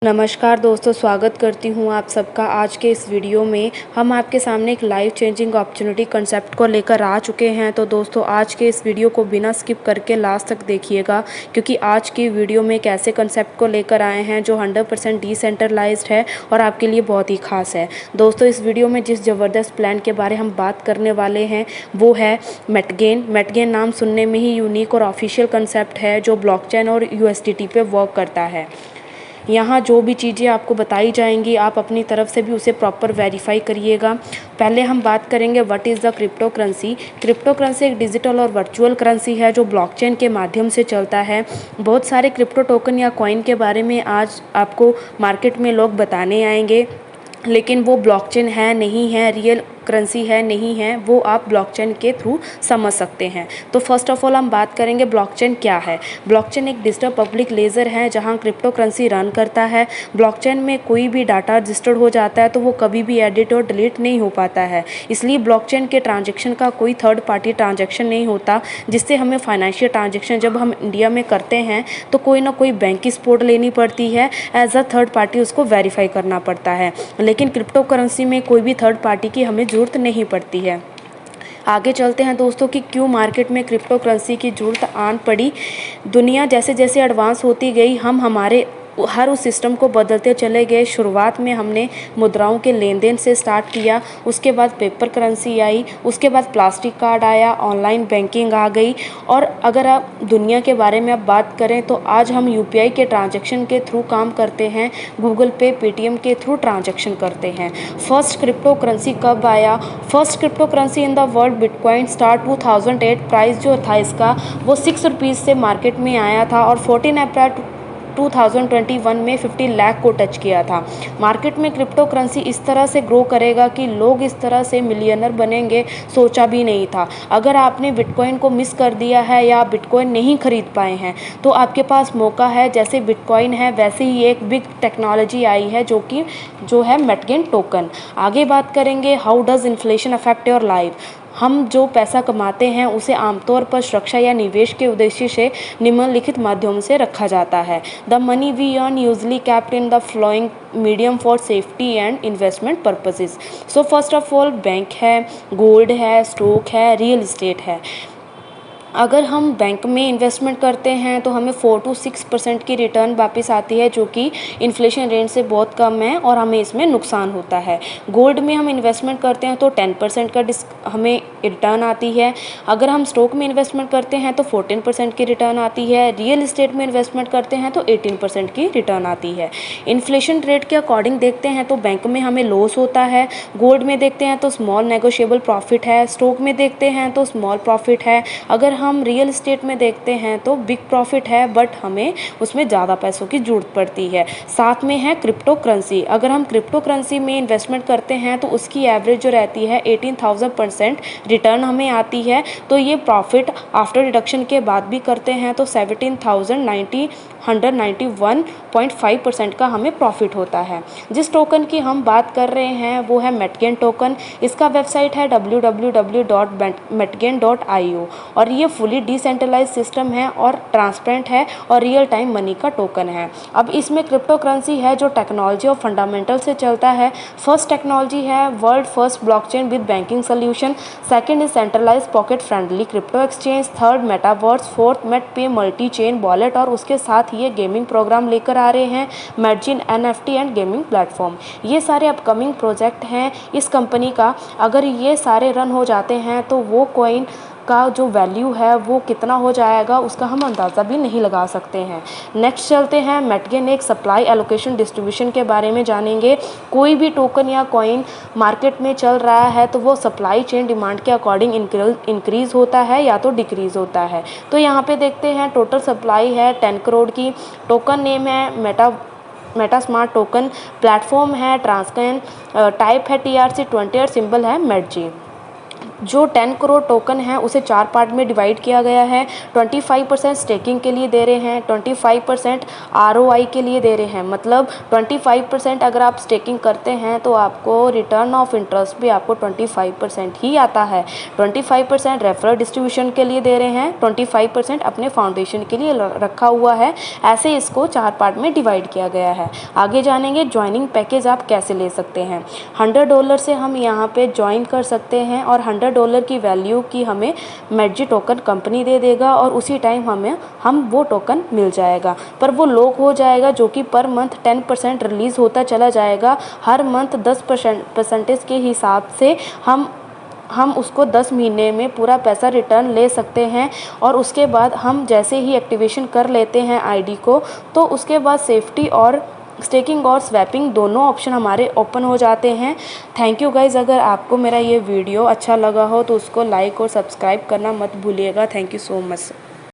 नमस्कार दोस्तों, स्वागत करती हूँ आप सबका। आज के इस वीडियो में हम आपके सामने एक लाइफ चेंजिंग अपॉर्चुनिटी कंसेप्ट को लेकर आ चुके हैं। तो दोस्तों, आज के इस वीडियो को बिना स्किप करके लास्ट तक देखिएगा, क्योंकि आज की वीडियो में एक ऐसे कंसेप्ट को लेकर आए हैं जो 100% डिसेंट्रलाइज्ड है और आपके लिए बहुत ही खास है। दोस्तों, इस वीडियो में जिस ज़बरदस्त प्लान के बारे हम बात करने वाले हैं वो है मेटगेन। मेटगेन नाम सुनने में ही यूनिक और ऑफिशियल कंसेप्ट है जो ब्लॉकचेन और यूएसडीटी पे वर्क करता है। यहाँ जो भी चीज़ें आपको बताई जाएंगी आप अपनी तरफ से भी उसे प्रॉपर वेरीफाई करिएगा। पहले हम बात करेंगे what is the crypto currency. Crypto currency एक डिजिटल और वर्चुअल करेंसी है जो ब्लॉकचेन के माध्यम से चलता है। बहुत सारे क्रिप्टो टोकन या कॉइन के बारे में आज आपको मार्केट में लोग बताने आएंगे, लेकिन वो ब्लॉकचेन है नहीं है, रियल करेंसी है नहीं है, वो आप ब्लॉकचेन के थ्रू समझ सकते हैं। तो फर्स्ट ऑफ ऑल हम बात करेंगे ब्लॉकचेन क्या है। ब्लॉकचेन एक डिजिटल पब्लिक लेजर है जहां क्रिप्टो करेंसी रन करता है। ब्लॉकचेन में कोई भी डाटा रजिस्टर्ड हो जाता है तो वो कभी भी एडिट और डिलीट नहीं हो पाता है। इसलिए ब्लॉकचेन के ट्रांजेक्शन का कोई थर्ड पार्टी ट्रांजेक्शन नहीं होता, जिससे हमें फाइनेंशियल ट्रांजेक्शन जब हम इंडिया में करते हैं तो कोई ना कोई बैंक की सपोर्ट लेनी पड़ती है, एज अ थर्ड पार्टी उसको वेरीफाई करना पड़ता है। लेकिन क्रिप्टो करेंसी में कोई भी थर्ड पार्टी की हमें ज़रूरत नहीं पड़ती है। आगे चलते हैं दोस्तों कि क्यों मार्केट में क्रिप्टो करेंसी की ज़रूरत आन पड़ी। दुनिया जैसे जैसे एडवांस होती गई हम हमारे हर उस सिस्टम को बदलते चले गए। शुरुआत में हमने मुद्राओं के लेन देन से स्टार्ट किया, उसके बाद पेपर करेंसी आई, उसके बाद प्लास्टिक कार्ड आया, ऑनलाइन बैंकिंग आ गई। और अगर आप दुनिया के बारे में अब बात करें तो आज हम यूपीआई के ट्रांजैक्शन के थ्रू काम करते हैं, गूगल पे, पेटीएम के थ्रू ट्रांजैक्शन करते हैं। फर्स्ट क्रिप्टो करेंसी कब आया? First crypto currency in the world bitcoin star 2008। Price जो था इसका वो 6 रुपीज़ से मार्केट में आया था और 14 अप्रैल 2021 में 50 लाख को टच किया था। मार्केट में क्रिप्टो करेंसी इस तरह से ग्रो करेगा कि लोग इस तरह से मिलियनर बनेंगे, सोचा भी नहीं था। अगर आपने बिटकॉइन को मिस कर दिया है या बिटकॉइन नहीं खरीद पाए हैं तो आपके पास मौका है। जैसे बिटकॉइन है वैसे ही एक बिग टेक्नोलॉजी आई है जो है मेटगेन टोकन। आगे बात करेंगे how does inflation affect your life. हम जो पैसा कमाते हैं उसे आमतौर पर सुरक्षा या निवेश के उद्देश्य से निम्नलिखित माध्यम से रखा जाता है। The money we earn usually kept in the flowing medium for safety and investment purposes. So first of all bank है, गोल्ड है, स्टॉक है, रियल इस्टेट है। अगर हम बैंक में इन्वेस्टमेंट करते हैं तो हमें 4 to 6% की रिटर्न वापस आती है, जो कि इन्फ्लेशन रेट से बहुत कम है और हमें इसमें नुकसान होता है। गोल्ड में हम इन्वेस्टमेंट करते हैं तो 10% का हमें रिटर्न आती है। अगर हम स्टॉक में इन्वेस्टमेंट करते हैं तो 14% की रिटर्न आती है। रियल इस्टेट में इन्वेस्टमेंट करते हैं तो 18% की रिटर्न आती है। इन्फ्लेशन रेट के अकॉर्डिंग देखते हैं तो बैंक में हमें लॉस होता है, गोल्ड में देखते हैं तो स्मॉल नेगोशिएबल प्रॉफिट है, स्टॉक में देखते हैं तो स्मॉल प्रॉफिट है। अगर हम रियल इस्टेट में देखते हैं तो बिग प्रॉफिट है, बट हमें उसमें ज़्यादा पैसों की ज़रूरत पड़ती है। साथ में है क्रिप्टो करेंसी। अगर हम क्रिप्टो करेंसी में इन्वेस्टमेंट करते हैं तो उसकी एवरेज जो रहती है 18,000% रिटर्न हमें आती है। तो ये प्रॉफिट आफ्टर डिडक्शन के बाद भी करते हैं तो 17,191.5% का हमें प्रॉफिट होता है। जिस टोकन की हम बात कर रहे हैं वो है मेटगेन टोकन। इसका वेबसाइट है www.metgen.io और ये फुली डिसेंट्रलाइज सिस्टम है और ट्रांसपेरेंट है और रियल टाइम मनी का टोकन है। अब इसमें क्रिप्टो करेंसी है जो टेक्नोलॉजी और फंडामेंटल से चलता है। फर्स्ट टेक्नोलॉजी है world first blockchain with banking solution. Second is centralize pocket friendly crypto exchange. Third metaverse. Fourth MetPay multi chain wallet और उसके साथ ये गेमिंग प्रोग्राम लेकर आ रहे हैं, मेटजिन एनएफटी एंड गेमिंग प्लेटफॉर्म। ये सारे अपकमिंग प्रोजेक्ट हैं इस कंपनी का। अगर ये सारे रन हो जाते हैं तो वो कॉइन का जो वैल्यू है वो कितना हो जाएगा उसका हम अंदाज़ा भी नहीं लगा सकते हैं। नेक्स्ट चलते हैं मेटगेन एक सप्लाई एलोकेशन डिस्ट्रीब्यूशन के बारे में जानेंगे। कोई भी टोकन या कॉइन मार्केट में चल रहा है तो वो सप्लाई चेन डिमांड के अकॉर्डिंग इंक्रीज़ होता है या तो डिक्रीज़ होता है। तो यहाँ पे देखते हैं टोटल सप्लाई है 10 करोड़ की। टोकन नेम है मेटा स्मार्ट टोकन। प्लेटफॉर्म है ट्रांसकन। टाइप है TRC20 और सिंबल है मेटजी। जो 10 करोड़ टोकन है उसे 4 पार्ट में डिवाइड किया गया है। 25% स्टेकिंग के लिए दे रहे हैं, 25% ROI के लिए दे रहे हैं। मतलब 25% अगर आप स्टेकिंग करते हैं तो आपको रिटर्न ऑफ इंटरेस्ट भी आपको 25% ही आता है। 25% रेफरल डिस्ट्रीब्यूशन के लिए दे रहे हैं, 25% अपने फाउंडेशन के लिए रखा हुआ है। ऐसे इसको 4 पार्ट में डिवाइड किया गया है। आगे जानेंगे ज्वाइनिंग पैकेज आप कैसे ले सकते हैं। $100 से हम यहाँ पे ज्वाइन कर सकते हैं और $100 की वैल्यू की हमें मैजिक टोकन कंपनी दे देगा और उसी टाइम हम वो टोकन मिल जाएगा। पर वो लॉक हो जाएगा जो कि पर मंथ 10% रिलीज़ होता चला जाएगा। हर मंथ 10% के हिसाब से हम उसको 10 महीने में पूरा पैसा रिटर्न ले सकते हैं। और उसके बाद हम जैसे ही एक्टिवेशन कर लेते हैं आईडी को, तो उसके बाद सेफ्टी और स्टेकिंग और स्वैपिंग दोनों ऑप्शन हमारे ओपन हो जाते हैं। Thank you guys. अगर आपको मेरा ये वीडियो अच्छा लगा हो तो उसको लाइक और सब्सक्राइब करना मत भूलिएगा। Thank you so much.